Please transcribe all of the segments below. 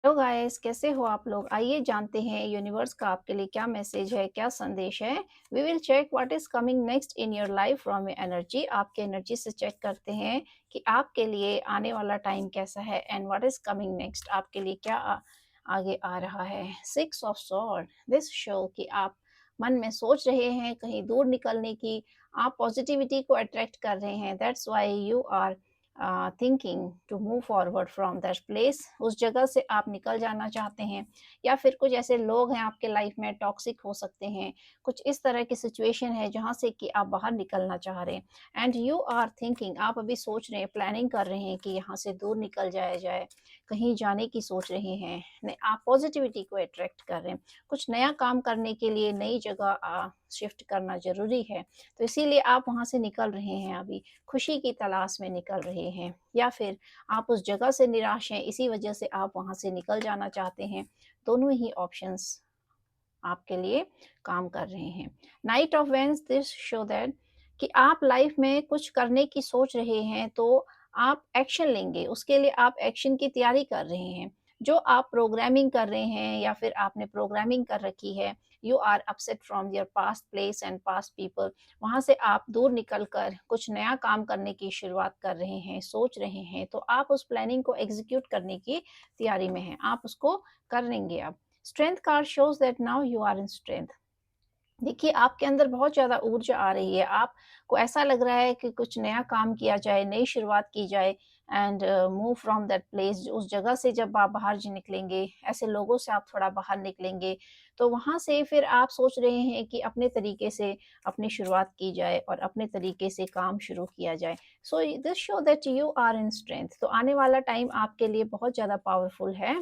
Hello guys, कैसे हो आप लोग? आइए जानते हैं यूनिवर्स का आपके लिए क्या मैसेज है, क्या संदेश है। We will check what is coming next in your life from your energy. आपके एनर्जी से चेक करते हैं कि आपके लिए आने वाला टाइम कैसा है and what is coming next, आपके लिए क्या आगे आ रहा है। 6 ऑफ सॉर्ड, दिस शो कि आप मन में सोच रहे हैं कहीं दूर निकलने की, आप पॉजिटिविटी को अट्रैक्ट कर रहे हैं। That's why you are thinking to move forward from that place. उस जगह से आप निकल जाना चाहते हैं, या फिर कुछ ऐसे लोग हैं आपके लाइफ में, टॉक्सिक हो सकते हैं, कुछ इस तरह की सिचुएशन है जहाँ से कि आप बाहर निकलना चाह रहे हैं। एंड यू आर थिंकिंग, आप अभी सोच रहे हैं, प्लानिंग कर रहे हैं कि यहाँ से दूर निकल जाया जाए, कहीं जाने की सोच रहे हैं। आप पॉजिटिविटी को अट्रैक्ट कर रहे हैं, कुछ नया काम करने के लिए नई जगह शिफ्ट करना जरूरी है, तो इसीलिए आप वहाँ से निकल रहे हैं, अभी खुशी की तलाश में निकल रहे हैं। या फिर आप उस जगह से निराश हैं, इसी वजह से आप वहाँ से निकल जाना चाहते हैं। दोनों ही ऑप्शंस आपके लिए काम कर रहे हैं। Knight of wands, this show that कि आप लाइफ में कुछ करने की सोच रहे हैं, तो आप एक्शन लेंगे, उसके लिए आप एक्शन की तैयारी कर रहे हैं। जो आप प्रोग्रामिंग कर रहे हैं या फिर आपने प्रोग्रामिंग कर रखी है, you are upset from your past place and past people, वहाँ से आप दूर निकल कर कुछ नया काम करने की शुरुआत कर रहे हैं, सोच रहे हैं, तो आप उस प्लानिंग को एग्जीक्यूट करने की तैयारी में हैं, आप उसको कर लेंगे अब। Strength card shows that now you are in strength. देखिए, आपके अंदर बहुत ज़्यादा ऊर्जा आ रही है, आपको ऐसा लग रहा है कि कुछ नया काम किया जाए, नई शुरुआत की जाए and move from that place. उस जगह से जब आप बाहर निकलेंगे, ऐसे लोगों से आप थोड़ा बाहर निकलेंगे, तो वहाँ से फिर आप सोच रहे हैं कि अपने तरीके से अपनी शुरुआत की जाए और अपने तरीके से काम शुरू किया जाए। So this show that you are in strength. तो आने वाला टाइम आपके लिए बहुत ज़्यादा पावरफुल है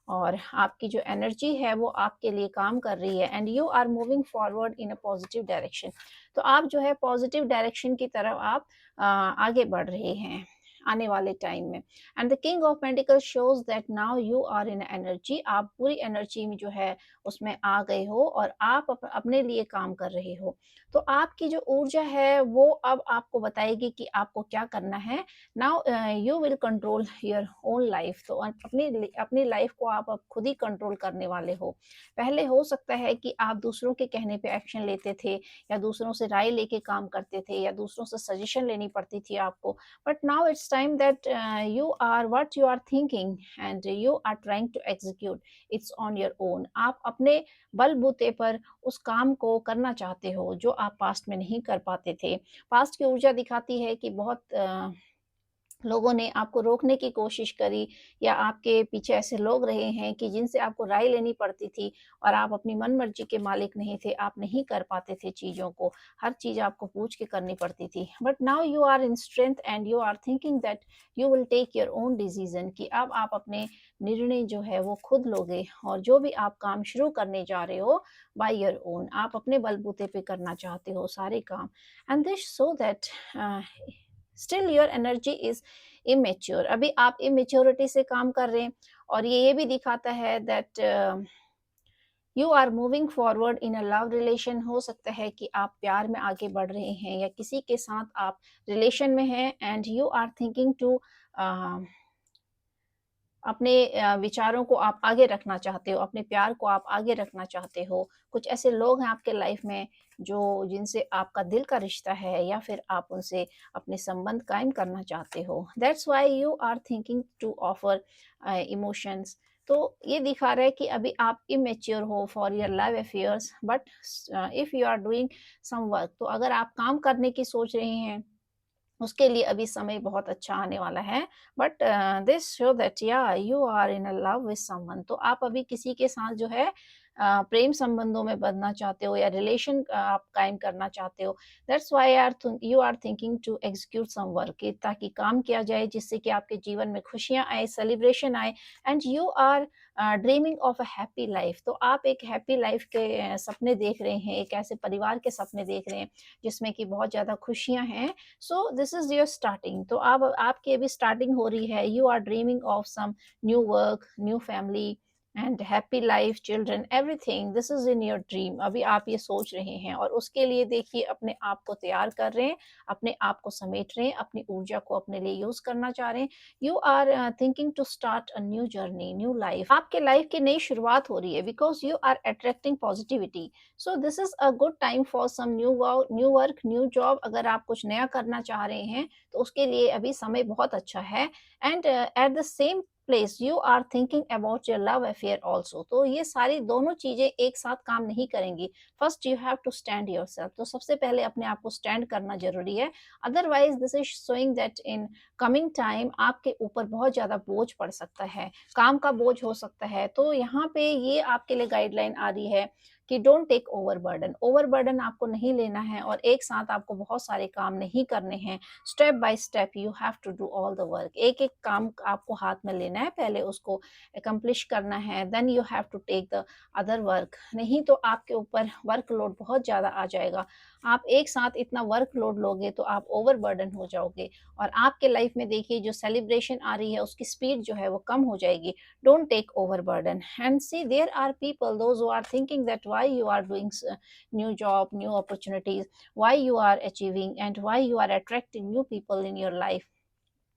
और आपकी जो एनर्जी है वो आपके लिए काम कर रही है and you are moving forward in a positive direction. तो आप जो है पॉजिटिव डायरेक्शन की तरफ आप आगे बढ़ रहे हैं आने वाले टाइम में। And the king of pentacles shows that now you are in energy, आप पूरी एनर्जी में जो है उसमें आ गए हो और आप अपने लिए काम कर रहे हो। तो आपकी जो ऊर्जा है वो अब आपको बताएगी कि आपको क्या करना है। Now you will control your own life. तो अपनी अपनी लाइफ को आप अब खुद ही कंट्रोल करने वाले हो। पहले हो सकता है कि आप दूसरों के कहने पे एक्शन लेते थे, या दूसरों से राय लेके काम करते थे, या दूसरों से सजेशन लेनी पड़ती थी आपको। But now it's time that you are what you are thinking and you are trying to execute its on your own. आप अपने बलबूते पर उस काम को करना चाहते हो जो आप पास्ट में नहीं कर पाते थे। पास्ट की ऊर्जा दिखाती है कि बहुत लोगों ने आपको रोकने की कोशिश करी, या आपके पीछे ऐसे लोग रहे हैं कि जिनसे आपको राय लेनी पड़ती थी और आप अपनी मनमर्जी के मालिक नहीं थे, आप नहीं कर पाते थे चीज़ों को, हर चीज़ आपको पूछ के करनी पड़ती थी। But now you are in strength and you are thinking that you will take your own decision, कि अब आप अपने निर्णय जो है वो खुद लोगे, और जो भी आप काम शुरू करने जा रहे हो बाय योर ओन, आप अपने बलबूते पे करना चाहते हो सारे काम। And this so that still your energy is immature, अभी आप इमेच्योरिटी से काम कर रहे हैं। और ये भी दिखाता है that you are moving forward in a love relation. हो सकता है कि आप प्यार में आगे बढ़ रहे हैं, या किसी के साथ आप रिलेशन में हैं and you are thinking to अपने विचारों को आप आगे रखना चाहते हो, अपने प्यार को आप आगे रखना चाहते हो। कुछ ऐसे लोग हैं आपके लाइफ में जो जिनसे आपका दिल का रिश्ता है, या फिर आप उनसे अपने संबंध कायम करना चाहते हो। That's why you are thinking to offer emotions. तो ये दिखा रहा है कि अभी आप इमेच्योर हो for your love affairs, but if you are doing some work, तो अगर आप काम करने की सोच रहे हैं, उसके लिए अभी समय बहुत अच्छा आने वाला है। बट दिस शो दैट या you are in a love with someone. तो आप अभी किसी के साथ जो है प्रेम संबंधों में बंधना चाहते हो, या रिलेशन आप कायम करना चाहते हो। That's why are you are thinking to execute some work, ताकि काम किया जाए जिससे कि आपके जीवन में खुशियां आए, सेलिब्रेशन आए। And you are dreaming of a happy life. तो आप एक हैप्पी लाइफ के सपने देख रहे हैं, एक ऐसे परिवार के सपने देख रहे हैं जिसमें कि बहुत ज़्यादा खुशियां हैं। So this is your starting. तो आप आपकी अभी स्टार्टिंग हो रही है। You are dreaming of some new work, new family, and happy life, children, everything this is in your dream. अभी आप ये सोच रहे हैं और उसके लिए देखिए अपने आप को तैयार कर रहे हैं, अपने आप को समेट रहे हैं, अपनी ऊर्जा को अपने लिए यूज करना चाह रहे हैं। You are thinking to start a new journey, new life. आपके लाइफ की नई शुरुआत हो रही है because you are attracting positivity. So this is a good time for some new work, new job. अगर आप कुछ नया करना चाह रहे हैं तो उसके लिए अभी समय बहुत अच्छा है। And at the same place you are thinking about your love affair also. तो ये सारी दोनों चीजें एक साथ काम नहीं करेंगी। First you have to stand your self. तो सबसे पहले अपने आप को स्टैंड करना जरूरी है। Otherwise this is showing that in coming time आपके ऊपर बहुत ज्यादा बोझ पड़ सकता है, काम का बोझ हो सकता है। तो यहाँ पे ये आपके लिए गाइडलाइन आ रही है कि डोंट टेक ओवरबर्डन। ओवरबर्डन आपको नहीं लेना है और एक साथ आपको बहुत सारे काम नहीं करने हैं। Step by step you have to do all the work. एक एक काम आपको हाथ में लेना है, पहले उसको अकम्प्लिश करना है, then you have to take the other work. नहीं तो आपके ऊपर वर्कलोड बहुत ज़्यादा आ जाएगा। आप एक साथ इतना वर्कलोड लोगे तो आप ओवरबर्डन हो जाओगे और आपके लाइफ में देखिए जो सेलिब्रेशन आ रही है उसकी स्पीड जो है वो कम हो जाएगी। Don't take overburden and see there are people those who are thinking that why you are doing new job, new opportunities, why you are achieving and why you are attracting new people in your life,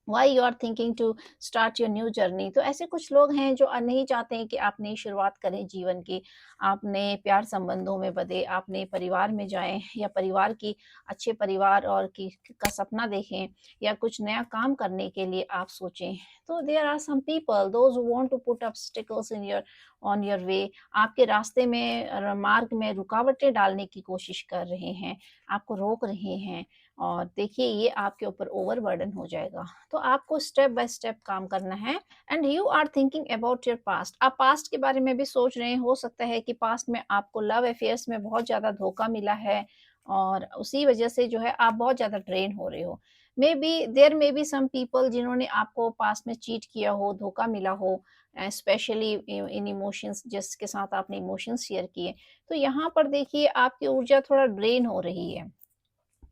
why you are thinking to start your new journey। तो ऐसे कुछ लोग हैं जो नहीं चाहते हैं कि आप नई शुरुआत करें जीवन की, आप नए प्यार संबंधों में बधे, आप नए परिवार में जाएं या परिवार की अच्छे परिवार और की का सपना देखें या कुछ नया काम करने के लिए आप सोचें। तो there are some people those who want to put obstacles in your on your way. आपके रास्ते में मार्ग में रुकावटें डालने की कोशिश कर रहे हैं, आपको रोक रहे हैं और देखिए ये आपके ऊपर ओवरबर्डन हो जाएगा। तो आपको स्टेप बाय स्टेप काम करना है। And you are thinking about your past. आप पास्ट के बारे में भी सोच रहे हैं। हो सकता है कि पास्ट में आपको लव अफेयर्स में बहुत ज़्यादा धोखा मिला है और उसी वजह से जो है आप बहुत ज़्यादा ड्रेन हो रहे हो। May be there may be some people जिन्होंने आपको पास्ट में चीट किया हो, धोखा मिला हो, स्पेशली इन इमोशंस, जिसके साथ आपने इमोशंस शेयर किए। तो यहाँ पर देखिए आपकी ऊर्जा थोड़ा ड्रेन हो रही है,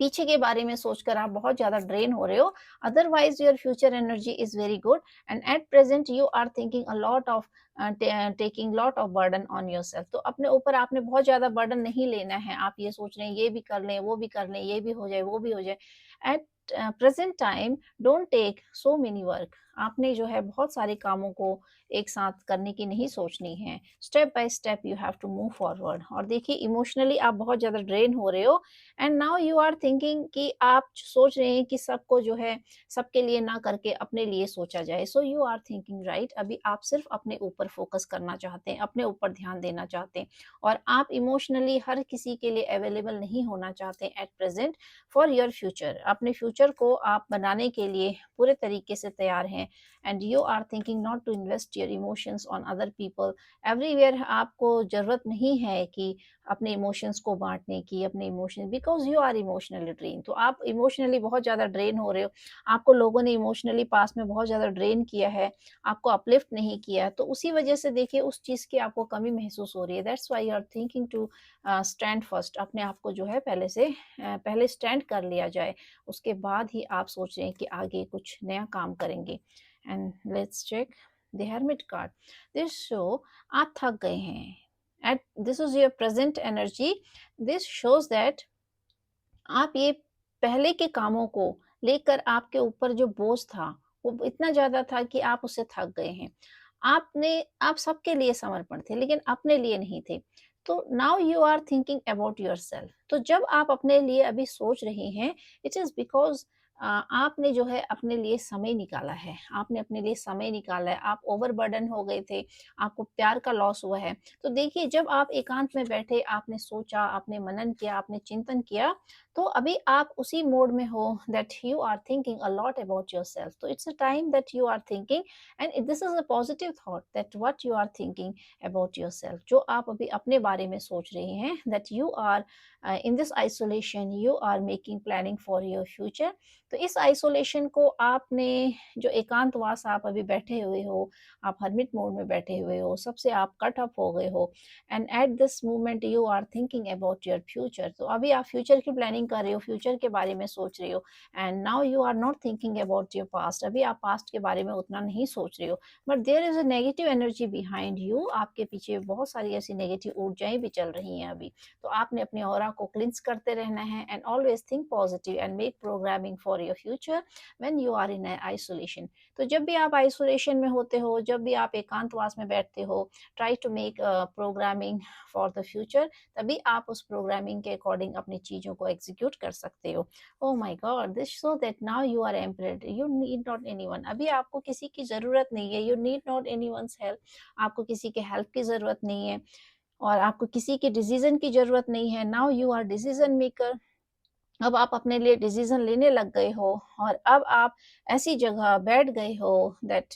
पीछे के बारे में सोचकर आप बहुत ज़्यादा ड्रेन हो रहे हो। Otherwise your future energy is very good and at present you are thinking a lot of taking lot of burden on yourself. तो अपने ऊपर आपने बहुत ज़्यादा बर्डन नहीं लेना है। आप ये सोच रहे हैं ये भी कर लें, वो भी कर लें, ये भी हो जाए, वो भी हो जाए। At present time don't take so many work. आपने जो है बहुत सारे कामों को एक साथ करने की नहीं सोचनी है। Step by step you have to move forward. और देखिए इमोशनली आप बहुत ज़्यादा ड्रेन हो रहे हो and now you are thinking कि आप सोच रहे हैं कि सबको जो है सबके लिए ना करके अपने लिए सोचा जाए। So you are thinking right. अभी आप सिर्फ अपने ऊपर फोकस करना चाहते हैं, अपने ऊपर ध्यान देना चाहते हैं और आप इमोशनली हर किसी के लिए अवेलेबल नहीं होना चाहते at present for your future. अपने फ्यूचर को आप बनाने के लिए पूरे तरीके से तैयार हैं and you are thinking not to invest your emotions on other people everywhere. आपको ज़रूरत नहीं है कि अपने इमोशंस को बांटने की, अपने emotion, because you are emotionally drain. तो आप इमोशनली बहुत ज़्यादा ड्रेन हो रहे हो। आपको लोगों ने इमोशनली पास में बहुत ज़्यादा ड्रेन किया है, आपको अपलिफ्ट नहीं किया है। तो उसी वजह से देखिए उस चीज़ की आपको कमी महसूस हो रही है। That's why you are thinking to stand first. अपने आप को जो है पहले से पहले स्टैंड कर लिया जाए, उसके बाद ही आप सोच रहे हैं कि आगे कुछ नया काम करेंगे। And let's check the hermit card. This show आप थक गए हैं at this is your present energy. This shows that आप ये पहले के कामों को लेकर आपके ऊपर जो बोझ था वो इतना ज्यादा था कि आप उससे थक गए हैं। आप सबके लिए समर्पण थे लेकिन अपने लिए नहीं थे। तो now you are thinking about your self. तो जब आप अपने लिए अभी सोच रहे हैं इट इज बिकॉज आपने जो है अपने लिए समय निकाला है, आपने अपने लिए समय निकाला है। आप ओवरबर्डन हो गए थे, आपको प्यार का लॉस हुआ है। तो देखिए जब आप एकांत में बैठे, आपने सोचा, आपने मनन किया, आपने चिंतन किया, तो अभी आप उसी मोड में हो that you are thinking a lot about yourself. तो it's a time that you are thinking and this is a positive thought that what you are thinking about yourself. जो आप अभी अपने बारे में सोच रहे हैं that you are in this isolation, you are making planning for your future. तो इस आइसोलेशन को आपने जो एकांतवास आप अभी बैठे हुए हो, आप हर्मिट मोड में बैठे हुए हो, सबसे आप कट ऑफ हो गए हो and at this moment you are thinking about your future. तो अभी आप फ्यूचर की प्लानिंग कर रहे हो, फ्यूचर के बारे में सोच रहे हो and now you are not thinking about your past. अभी आप पास्ट के बारे में उतना नहीं सोच रहे हो, but there is a negative energy behind you. आपके पीछे बहुत सारी ऐसी नेगेटिव ऊर्जाएं भी चल रही हैं अभी। तो आपने अपने ऑरा को क्लिंस करते रहना है and always think positive and make programming for your future when you are in isolation. तो जब भी आप आइसोलेशन में होते हो, जब भी आप एकांतवास में बैठते हो, try to make programming for the future. तभी आप उस प्रोग्रामिंग के अकॉर्डिंग अपनी चीज़ों को एग्जीक्यूट कर सकते हो। Oh my God, this show that now you are empowered, you need not anyone. अभी आपको किसी की ज़रूरत नहीं है, you need not anyone's help. आपको किसी के हेल्प की ज़रूरत नहीं है और आपको किसी के डिसीजन की ज़रूरत नहीं है। Now you are decision maker. अब आप अपने लिए डिसीजन लेने लग गए हो और अब आप ऐसी जगह बैठ गए हो that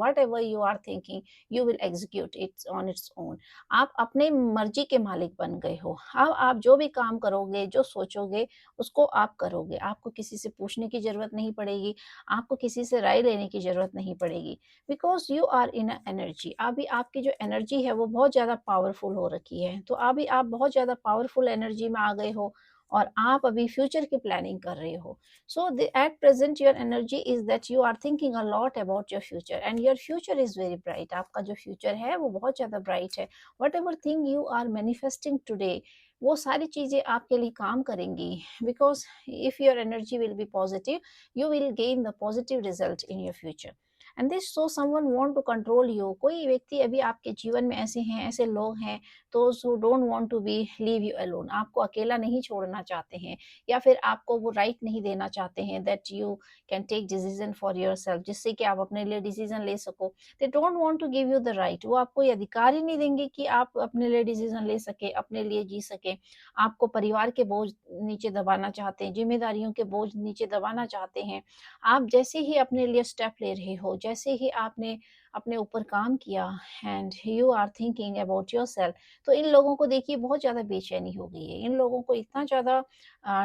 whatever you are thinking you will execute its on its own. आप अपने मर्जी के मालिक बन गए हो। अब आप जो भी काम करोगे, जो सोचोगे, उसको आप करोगे। आपको किसी से पूछने की जरूरत नहीं पड़ेगी, आपको किसी से राय लेने की जरूरत नहीं पड़ेगी, because you are in energy. अभी आपकी जो एनर्जी है वो बहुत ज़्यादा पावरफुल हो रखी है। तो अभी आप बहुत ज़्यादा पावरफुल एनर्जी में आ गए हो और आप अभी फ्यूचर की प्लानिंग कर रहे हो। So at present your energy is that you are thinking a lot about your future and your future is very bright. आपका जो फ्यूचर है वो बहुत ज़्यादा ब्राइट है। Whatever thing you are manifesting today, वो सारी चीज़ें आपके लिए काम करेंगी, because if your energy will be positive you will gain the positive result in your future. And this so someone want to control you. कोई व्यक्ति अभी आपके जीवन में ऐसे हैं, ऐसे लोग हैं, those who don't want to be leave you alone. आपको अकेला नहीं छोड़ना चाहते हैं या फिर आपको वो राइट नहीं देना चाहते हैं that you can take decision for yourself, जिससे कि आप अपने लिए डिसीजन ले सको। They don't want to give you the right. वो आपको ये अधिकार ही नहीं देंगे कि आप अपने लिए डिसीजन ले सके, अपने लिए जी सके। आपको परिवार के बोझ नीचे दबाना चाहते हैं, जिम्मेदारियों के बोझ नीचे दबाना चाहते हैं। आप जैसे ही अपने लिए स्टेप ले रहे हो, जैसे ही आपने अपने ऊपर काम किया and you are thinking about yourself, तो इन लोगों को देखिए बहुत ज़्यादा बेचैनी हो गई है। इन लोगों को इतना ज़्यादा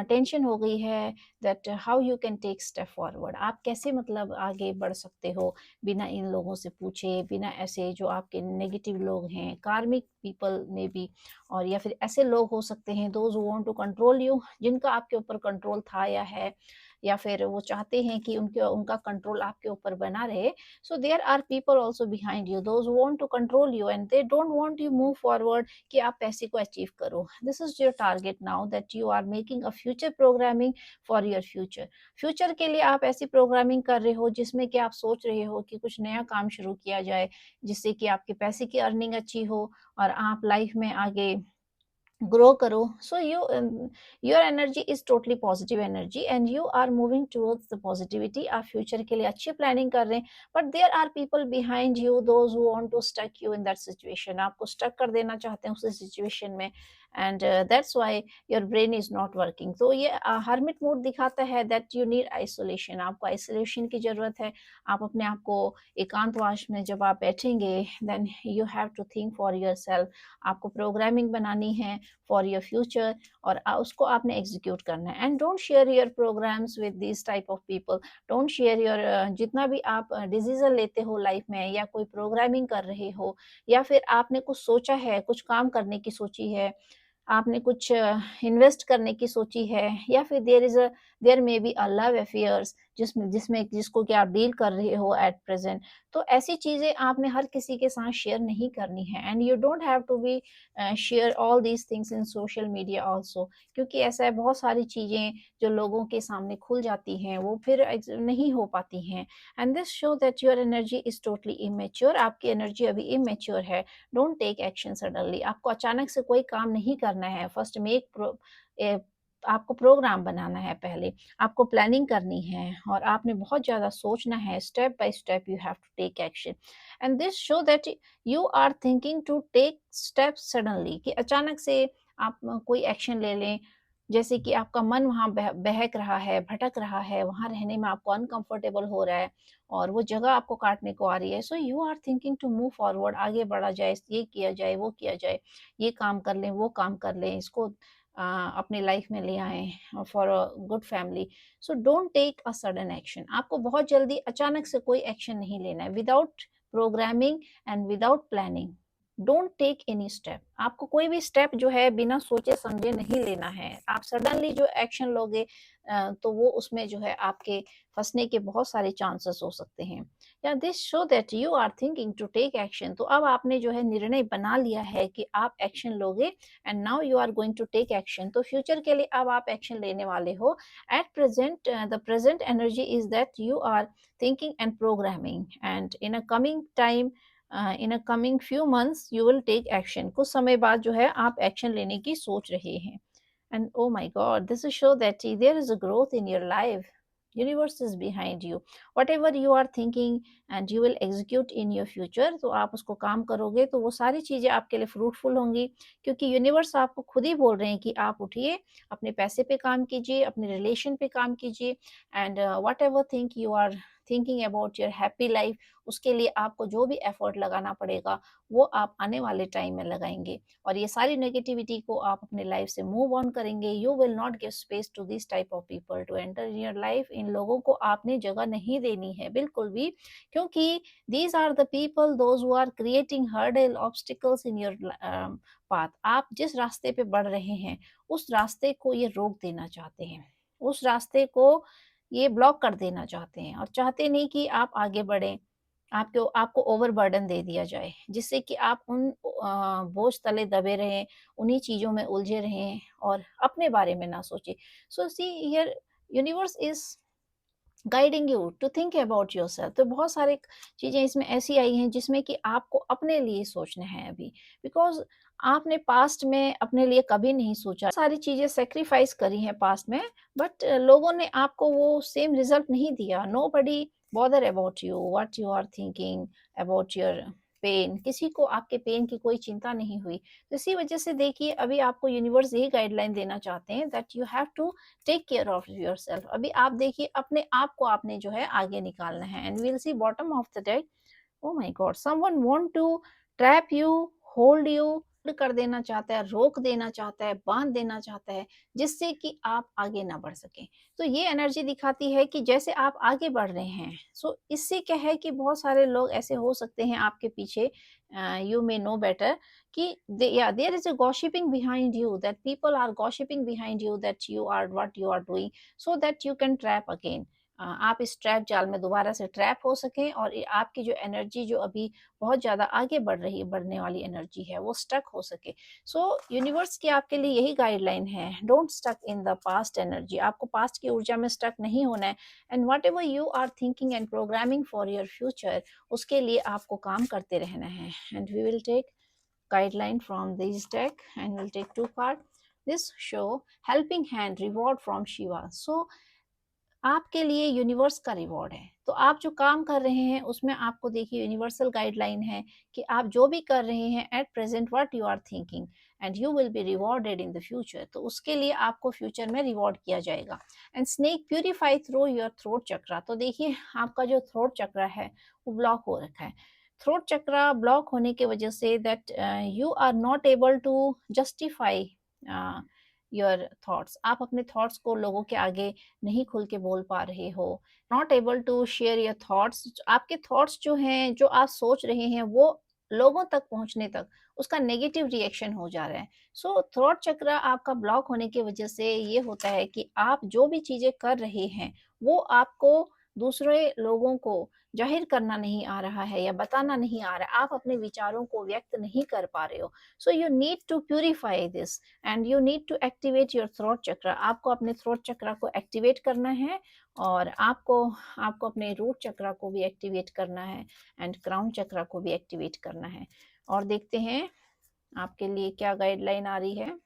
टेंशन हो गई है that how you can take step forward. आप कैसे मतलब आगे बढ़ सकते हो बिना इन लोगों से पूछे, बिना ऐसे जो आपके नेगेटिव लोग हैं, कार्मिक पीपल में भी, और या फिर ऐसे लोग हो सकते हैं those who want to control you, जिनका आपके ऊपर कंट्रोल था या है, या फिर वो चाहते हैं कि उनके उनका कंट्रोल आपके ऊपर बना रहे। So there are people also behind you those want to control you and they don't want you move forward, कि आप पैसे को अचीव करो। This is your target now that you are making a future programming for your future. Future के लिए आप ऐसी programming कर रहे हो जिसमें कि आप सोच रहे हो कि कुछ नया काम शुरू किया जाए, जिससे कि आपके पैसे की अर्निंग अच्छी हो और आप लाइफ में आगे ग्रो करो। So your energy is totally positive energy and you are moving towards the positivity. आप फ्यूचर के लिए अच्छी प्लानिंग कर रहे हैं, but there are people behind you those who want to stuck you in that situation. आपको stuck कर देना चाहते हैं उस सिचुएशन में and that's why your brain is not working. तो ये हर्मिट मोड दिखाता है दैट यू नीड आइसोलेशन। आपको आइसोलेशन की जरूरत है। आप अपने आप को एकांतवास में जब आप बैठेंगे then you have to think for your self. आपको प्रोग्रामिंग बनानी है फॉर योर फ्यूचर और उसको आपने एग्जीक्यूट करना है। And don't share your programmes with this type of people. Don't share your जितना भी आप डिसीजन लेते हो लाइफ में, या कोई प्रोग्रामिंग कर रहे हो, या फिर आपने कुछ सोचा है, कुछ काम करने की सोची है, आपने कुछ इन्वेस्ट करने की सोची है, या फिर there may be a love affairs जिसमें जिसमें जिसको कि आप डील कर रहे हो एट प्रेजेंट। तो ऐसी चीजें आपने हर किसी के साथ शेयर नहीं करनी है and you don't have to be share all these things in social media also, क्योंकि ऐसा है बहुत सारी चीजें जो लोगों के सामने खुल जाती हैं वो फिर नहीं हो पाती हैं। And this show that your energy is totally immature. आपकी एनर्जी अभी इमेच्योर है। Don't take action suddenly. आपको अचानक से कोई काम नहीं करना है। फर्स्ट आपको प्रोग्राम बनाना है, पहले आपको प्लानिंग करनी है और आपने बहुत ज़्यादा सोचना है। Step by step you have to take action and this show that you are thinking to take step suddenly, कि अचानक से आप कोई एक्शन ले लें। जैसे कि आपका मन वहाँ बहक रहा है, भटक रहा है, वहाँ रहने में आपको अनकंफर्टेबल हो रहा है और वो जगह आपको काटने को आ रही है। So you are thinking to move forward, आगे बढ़ा जाए, ये किया जाए, वो किया जाए, ये काम कर लें, वो काम कर लें, इसको अपनी लाइफ में ले आए for a good family. So don't take a sudden action. आपको बहुत जल्दी अचानक से कोई एक्शन नहीं लेना है without programming and without planning. Don't take any step. आपको कोई भी स्टेप जो है बिना सोचे समझे नहीं लेना है। आप सडनली जो एक्शन लोगे तो वो उसमें जो है आपके फंसने के बहुत सारे चांसेस हो सकते हैं। या this show that you are thinking to take action. तो अब आपने जो है निर्णय बना लिया है कि आप एक्शन लोगे and now you are going to take action. तो फ्यूचर के लिए अब आप एक्शन लेने वाले हो। At present the present energy is that you are thinking and programming and in a coming time, in a coming few months you will take action. कुछ समय बाद जो है आप एक्शन लेने की सोच रहे हैं। And oh my God, this is show that there is a growth in your life. Universe is behind you. Whatever you are thinking and you will execute in your future, तो आप उसको काम करोगे तो वो सारी चीज़ें आपके लिए फ्रूटफुल होंगी। क्योंकि यूनिवर्स आपको खुद ही बोल रहे हैं कि आप उठिए, अपने पैसे पे काम कीजिए, अपने रिलेशन पे काम कीजिए and whatever think you are thinking about your happy life, उसके लिए आपको जो भी एफर्ट लगाना पड़ेगा वो आप आने वाले टाइम में लगाएंगे। और ये सारी नेगेटिविटी को आप अपने लाइफ से मूव ऑन करेंगे। You will not give space to this type of people to enter in your life. इन लोगों को आपने जगह नहीं देनी है बिल्कुल भी, क्योंकि these are the people those who are creating hurdle obstacles in your path. आप जिस रास्ते पे बढ़ रहे हैं उस रास्ते को ये रोक देना चाहते हैं, उस रास्ते को ये ब्लॉक कर देना चाहते हैं और चाहते नहीं कि आप आगे बढ़ें। आपको आपको ओवरबर्डन दे दिया जाए जिससे कि आप उन बोझ तले दबे रहें, उन्हीं चीज़ों में उलझे रहें और अपने बारे में ना सोचें। So see here universe is guiding you to think about yourself. तो बहुत सारे चीज़ें इसमें ऐसी आई हैं जिसमें कि आपको अपने लिए सोचना है अभी, बिकॉज़ आपने पास्ट में अपने लिए कभी नहीं सोचा। सारी चीज़ें सैक्रिफाइस करी हैं पास्ट में, बट लोगों ने आपको वो सेम रिज़ल्ट नहीं दिया। Nobody bother about you, what you are thinking about your pain. किसी को आपके पेन की कोई चिंता नहीं हुई। तो इसी वजह से देखिए अभी आपको यूनिवर्स यही गाइडलाइन देना चाहते हैं that you have to take care of yourself. अभी आप देखिए अपने आप को आपने जो है आगे निकालना है and we'll see bottom of the deck. Oh my god, someone want to trap you, hold you, कर देना चाहता है, रोक देना चाहता है, बांध देना चाहता है जिससे कि आप आगे ना बढ़ सकें। तो ये एनर्जी दिखाती है कि जैसे आप आगे बढ़ रहे हैं, सो इससे क्या है कि बहुत सारे लोग ऐसे हो सकते हैं आपके पीछे, यू मे नो बेटर, कि there is a gossiping behind you, that people are gossiping behind you that you are what you are doing, so that you can trap again. आप इस ट्रैप जाल में दोबारा से ट्रैप हो सकें और आपकी जो एनर्जी जो अभी बहुत ज़्यादा आगे बढ़ रही है, बढ़ने वाली एनर्जी है, वो स्टक हो सके। सो यूनिवर्स की आपके लिए यही गाइडलाइन है, don't stuck in the past energy. आपको पास्ट की ऊर्जा में स्टक नहीं होना है and whatever you are thinking and programming for your future, उसके लिए आपको काम करते रहना है। And we will take guideline from this deck and we'll take two cards. This show helping hand reward from Shiva. So आपके लिए universe का रिवॉर्ड है। तो आप जो काम कर रहे हैं उसमें आपको देखिए यूनिवर्सल गाइडलाइन है कि आप जो भी कर रहे हैं at present what you are thinking and you will be rewarded in the future. तो उसके लिए आपको फ्यूचर में रिवॉर्ड किया जाएगा। And snake purify through your throat chakra. तो देखिए आपका जो थ्रोट चक्रा है वो ब्लॉक हो रखा है। थ्रोट चक्रा ब्लॉक होने की वजह से that you are not able to justify your thoughts. आप अपने थॉट्स को लोगों के आगे नहीं खुल के बोल पा रहे हो, not able to share your thoughts. आपके थॉट्स जो हैं, जो आप सोच रहे हैं, वो लोगों तक पहुंचने तक उसका नेगेटिव रिएक्शन हो जा रहा है। सो थ्रोट चक्र आपका ब्लॉक होने की वजह से ये होता है कि आप जो भी चीजें कर रहे हैं वो आपको दूसरे लोगों को जाहिर करना नहीं आ रहा है या बताना नहीं आ रहा है। आप अपने विचारों को व्यक्त नहीं कर पा रहे हो। So you need to purify this and you need to activate your throat chakra. आपको अपने थ्रोट चक्र को एक्टिवेट करना है और आपको आपको अपने रूट चक्र को भी एक्टिवेट करना है एंड क्राउन चक्र को भी एक्टिवेट करना है। और देखते हैं आपके लिए क्या गाइडलाइन आ रही है।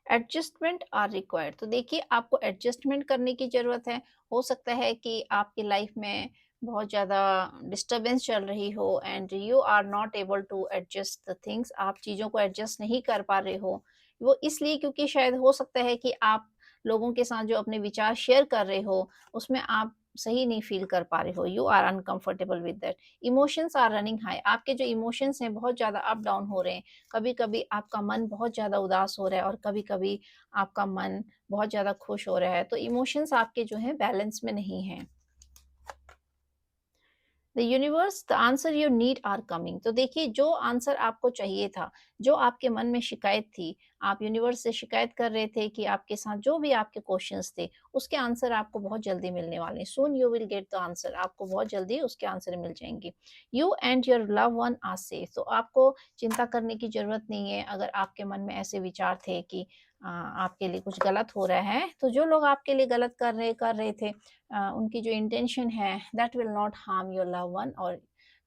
Adjustment are required. तो देखिए आपको एडजस्टमेंट करने की ज़रूरत है। हो सकता है कि आपकी लाइफ में बहुत ज़्यादा डिस्टर्बेंस चल रही हो and you are not able to adjust the things. आप चीज़ों को एडजस्ट नहीं कर पा रहे हो। वो इसलिए क्योंकि शायद हो सकता है कि आप लोगों के साथ जो अपने विचार शेयर कर रहे हो उसमें आप सही नहीं फील कर पा रहे हो, you are uncomfortable with that. Emotions are running high, आपके जो इमोशंस हैं बहुत ज़्यादा अप डाउन हो रहे हैं। कभी कभी आपका मन बहुत ज़्यादा उदास हो रहा है और कभी कभी आपका मन बहुत ज़्यादा खुश हो रहा है, तो इमोशंस आपके जो हैं बैलेंस में नहीं हैं। The universe, the answer you need are coming. तो देखिए, जो आंसर आपको चाहिए था, जो आपके मन में शिकायत थी, आप यूनिवर्स से शिकायत कर रहे थे कि आपके साथ जो भी आपके क्वेश्चंस थे, उसके आंसर आपको बहुत जल्दी मिलने वाले हैं। Soon you will get the answer, आपको बहुत जल्दी उसके आंसर मिल जाएंगे। You and your love one are safe. तो आपको चिंता करने की जरूरत नहीं है। अगर आपके मन में ऐसे विचार थे कि आपके लिए कुछ गलत हो रहा है, तो जो लोग आपके लिए गलत कर रहे थे, उनकी जो इंटेंशन है, that will not harm your love one, और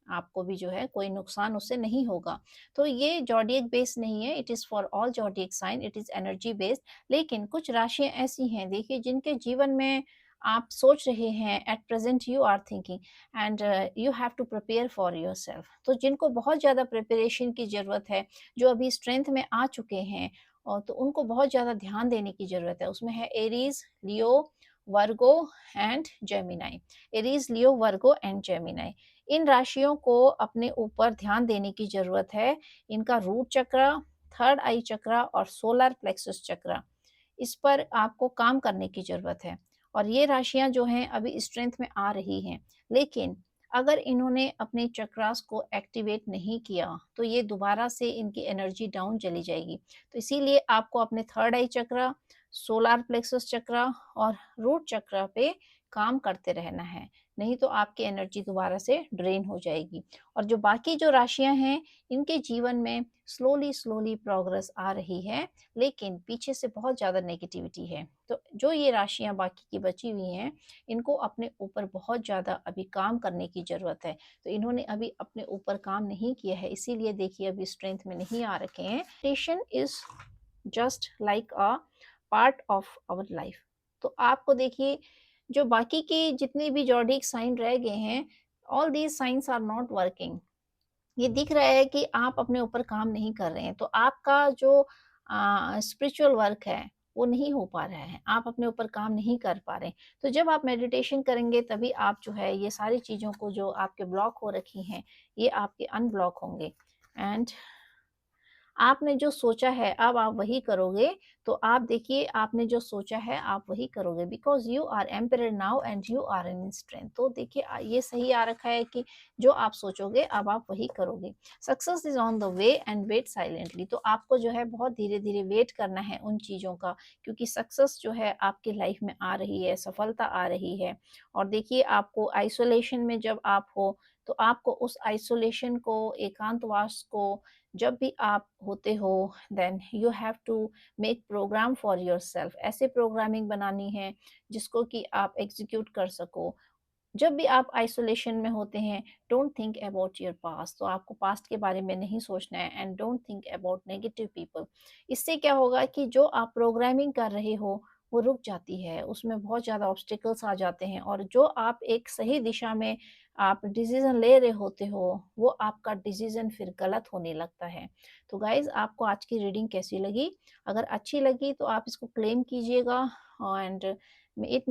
आपको भी जो है कोई नुकसान उससे नहीं होगा। तो ये जॉडियक बेस्ड नहीं है, it is for all zodiac sign, it is energy based. लेकिन कुछ राशियां ऐसी हैं, देखिए, जिनके जीवन में आप सोच रहे हैं, at present you are thinking, and you have to prepare for your self. तो जिनको बहुत ज़्यादा प्रिपरेशन की ज़रूरत है, जो अभी स्ट्रेंथ में आ चुके हैं, और तो उनको बहुत ज़्यादा ध्यान देने की ज़रूरत है। उसमें है Aries, Leo, Virgo and Gemini. Aries, Leo, Virgo and Gemini, इन राशियों को अपने ऊपर ध्यान देने की जरूरत है। इनका रूट चक्र, थर्ड आई चक्र और सोलर प्लेक्सस चक्र, इस पर आपको काम करने की जरूरत है। और ये राशियां जो हैं अभी स्ट्रेंथ में आ रही हैं, लेकिन अगर इन्होंने अपने चक्रास को एक्टिवेट नहीं किया, तो ये दोबारा से इनकी एनर्जी डाउन चली जाएगी। तो इसीलिए आपको अपने थर्ड आई चक्र, सोलार प्लेक्सस चक्र और रूट चक्र पे काम करते रहना है, नहीं तो आपकी एनर्जी दोबारा से ड्रेन हो जाएगी। और जो बाकी जो राशियां हैं, इनके जीवन में स्लोली स्लोली प्रोग्रेस आ रही है, लेकिन पीछे से बहुत ज़्यादा नेगेटिविटी है। तो जो ये राशियां बाकी की बची हुई हैं, इनको अपने ऊपर बहुत ज़्यादा अभी काम करने की ज़रूरत है। तो इन्होंने अभी अपने ऊपर काम नहीं किया है, इसीलिए देखिए अभी स्ट्रेंथ में नहीं आ रखे हैं। Meditation is just like a part of our life. तो आपको देखिए, जो बाकी के जितने भी जॉडिक साइन रह गए हैं, all these signs are not working. ये दिख रहा है कि आप अपने ऊपर काम नहीं कर रहे हैं, तो आपका जो स्पिरिचुअल वर्क है, वो नहीं हो पा रहा है, आप अपने ऊपर काम नहीं कर पा रहे हैं। तो जब आप मेडिटेशन करेंगे, तभी आप जो है ये सारी चीज़ों को, जो आपके ब्लॉक हो रखी हैं, ये आपके अनब्लॉक होंगे। एंड आपने जो सोचा है, अब आप वही करोगे। तो आप देखिए, आपने जो सोचा है आप वही करोगे, because you are emperor now and you are in strength. तो देखिए, ये सही आ रखा है कि जो आप सोचोगे अब आप वही करोगे। Success is on the way and wait silently. तो आपको जो है बहुत धीरे धीरे वेट करना है उन चीज़ों का, क्योंकि सक्सेस जो है आपकी लाइफ में आ रही है, सफलता आ रही है। और देखिए, आपको आइसोलेशन में जब आप हो, तो आपको उस आइसोलेशन को, एकांतवास को, जब भी आप होते हो, then you have to make program for your self. ऐसे प्रोग्रामिंग बनानी है जिसको कि आप एग्जीक्यूट कर सको। जब भी आप आइसोलेशन में होते हैं, don't think about your past. तो आपको पास्ट के बारे में नहीं सोचना है, and don't think about negative people. इससे क्या होगा कि जो आप प्रोग्रामिंग कर रहे हो, वो रुक जाती है, उसमें बहुत ज़्यादा ऑब्स्टिकल्स आ जाते हैं, और जो आप एक सही दिशा में आप डिसीजन ले रहे होते हो, वो आपका डिसीजन फिर गलत होने लगता है। तो गाइज, आपको आज की रीडिंग कैसी लगी? अगर अच्छी लगी तो आप इसको क्लेम कीजिएगा, and it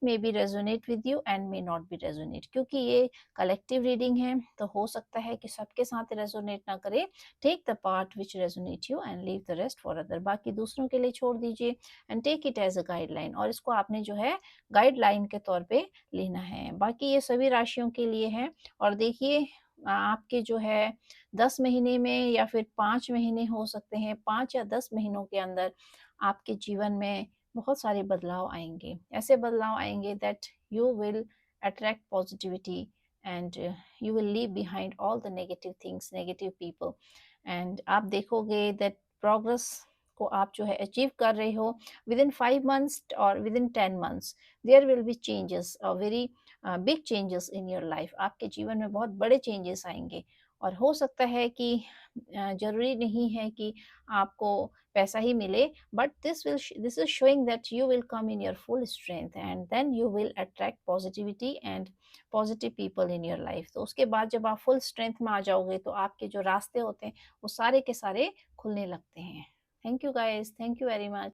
may be resonate with you and may not be resonate, क्योंकि ये कलेक्टिव रीडिंग है, तो हो सकता है कि सबके साथ रेजोनेट ना करे। Take the part which resonate you and leave the rest for other. बाकी दूसरों के लिए छोड़ दीजिए, and take it as a guideline, और इसको आपने जो है गाइडलाइन के तौर पे लेना है। बाकी ये सभी राशियों के लिए है। और देखिए, आपके जो है 10 महीने में या फिर 5 महीने हो सकते हैं, 5 या 10 महीनों के अंदर आपके जीवन में बहुत सारे बदलाव आएंगे। ऐसे बदलाव आएंगे that you will attract positivity, and you will leave behind all the negative things, negative people. And आप देखोगे दैट प्रोग्रेस को आप जो है अचीव कर रहे हो विद इन 5 मंथ्स और within 10 months. There will be changes, very big changes in your life. आपके जीवन में बहुत बड़े चेंजेस आएंगे। और हो सकता है कि जरूरी नहीं है कि आपको पैसा ही मिले, but this is showing that you will come in your full strength, and then you will attract positivity and positive people in your life। तो उसके बाद जब आप फुल स्ट्रेंथ में आ जाओगे, तो आपके जो रास्ते होते हैं वो सारे के सारे खुलने लगते हैं। Thank you guys, thank you very much.